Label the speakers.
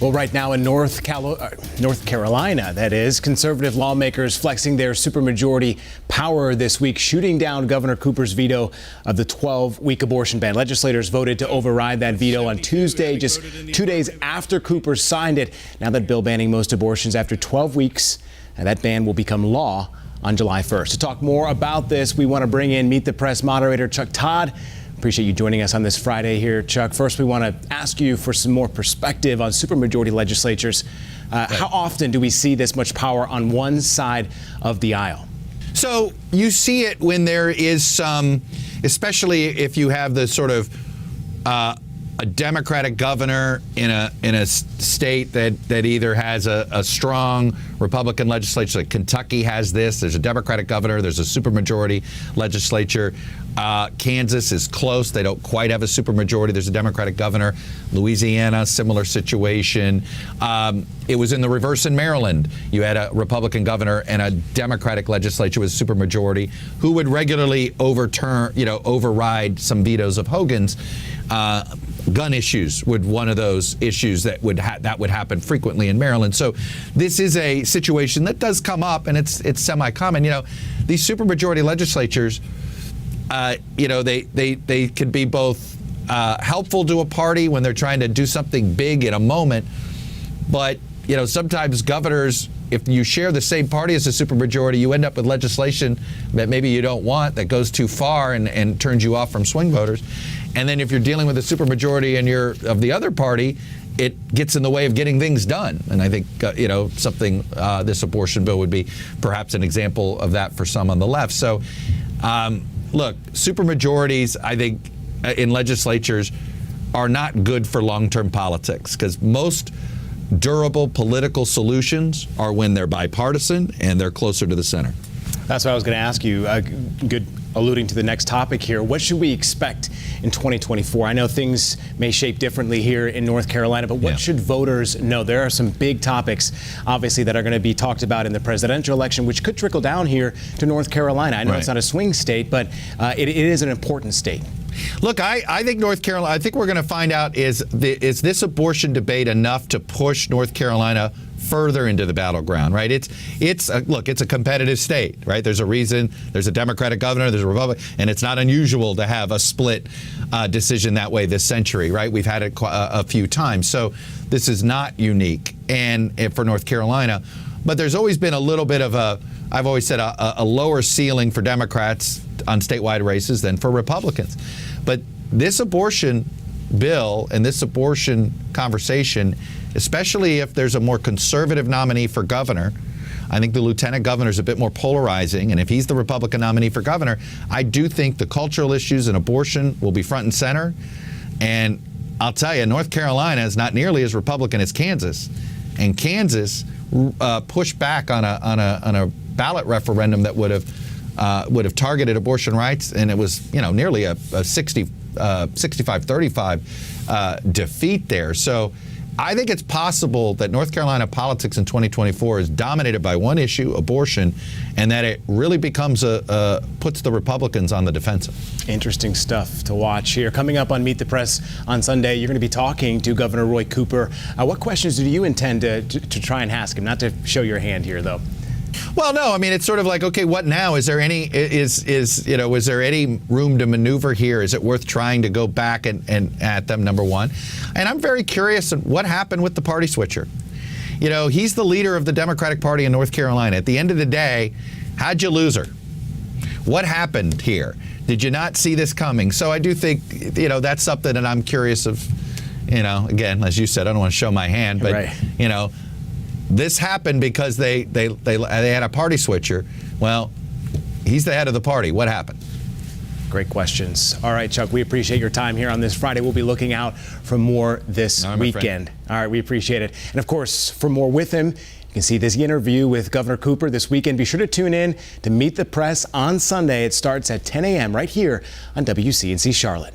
Speaker 1: Well, right now in North Carolina, that is, conservative lawmakers flexing their supermajority power this week, shooting down Governor Cooper's veto of the 12-week abortion ban. Legislators voted to override that veto on Tuesday, just 2 days after Cooper signed it. Now that bill banning most abortions after 12 weeks, and that ban will become law on July 1st. To talk more about this, we want to bring in Meet the Press moderator Chuck Todd. Appreciate you joining us on this Friday here, Chuck. First, we want to ask you for some more perspective on supermajority legislatures. How often do we see this much power on one side of the aisle?
Speaker 2: So you see it when there is some, especially if you have the sort of a Democratic governor in a state that either has a strong Republican legislature. Like Kentucky has this. There's a Democratic governor. There's a supermajority legislature. Kansas is close. They don't quite have a supermajority. There's a Democratic governor. Louisiana, similar situation. It was in the reverse in Maryland. You had a Republican governor and a Democratic legislature with a supermajority who would regularly override some vetoes of Hogan's. Gun issues would one of those issues that would happen frequently in Maryland. So this is a situation that does come up, and it's semi-common. These supermajority legislatures, they can be both helpful to a party when they're trying to do something big in a moment, but sometimes governors, if you share the same party as a supermajority, you end up with legislation that maybe you don't want, that goes too far and turns you off from swing voters. And then if you're dealing with a supermajority and you're of the other party, it gets in the way of getting things done. And I think, this abortion bill would be perhaps an example of that for some on the left. So, look, supermajorities, I think, in legislatures are not good for long-term politics, because most durable political solutions are when they're bipartisan and they're closer to the center.
Speaker 1: That's what I was going to ask you. Good alluding to the next topic here. What should we expect in 2024? I know things may shape differently here in North Carolina, but what should voters know? There are some big topics, obviously, that are going to be talked about in the presidential election, which could trickle down here to North Carolina. I know It's not a swing state, but it is an important state.
Speaker 2: Look, I think North Carolina, I think we're going to find out is this abortion debate enough to push North Carolina further into the battleground, right? It's a competitive state, right? There's a reason. There's a Democratic governor, there's a Republican, and it's not unusual to have a split decision that way this century, right? We've had it a few times. So this is not unique and for North Carolina, but there's always been a little bit of I've always said a lower ceiling for Democrats on statewide races than for Republicans. But this abortion bill and this abortion conversation, especially if there's a more conservative nominee for governor, I think the lieutenant governor is a bit more polarizing. And if he's the Republican nominee for governor, I do think the cultural issues and abortion will be front and center. And I'll tell you, North Carolina is not nearly as Republican as Kansas. And Kansas pushed back on a ballot referendum that would have targeted abortion rights, and it was nearly a 65-35 defeat there. So I think it's possible that North Carolina politics in 2024 is dominated by one issue, abortion, and that it really becomes puts the Republicans on the defensive.
Speaker 1: Interesting stuff to watch here. Coming up on Meet the Press on Sunday, you're going to be talking to Governor Roy Cooper. What questions do you intend to try and ask him? Not to show your hand here, though.
Speaker 2: Well, no, I mean, it's sort of like, okay, what now? Is there any is there any room to maneuver here? Is it worth trying to go back and at them, number one? And I'm very curious what happened with the party switcher. He's the leader of the Democratic Party in North Carolina. At the end of the day, how'd you lose her? What happened here? Did you not see this coming? So I do think, that's something that I'm curious of, again, as you said, I don't want to show my hand, but,
Speaker 1: right.
Speaker 2: This happened because they had a party switcher. Well, he's the head of the party. What happened?
Speaker 1: Great questions. All right, Chuck, we appreciate your time here on this Friday. We'll be looking out for more this weekend. All right, we appreciate it. And of course, for more with him, you can see this interview with Governor Cooper this weekend. Be sure to tune in to Meet the Press on Sunday. It starts at 10 a.m. right here on WCNC Charlotte.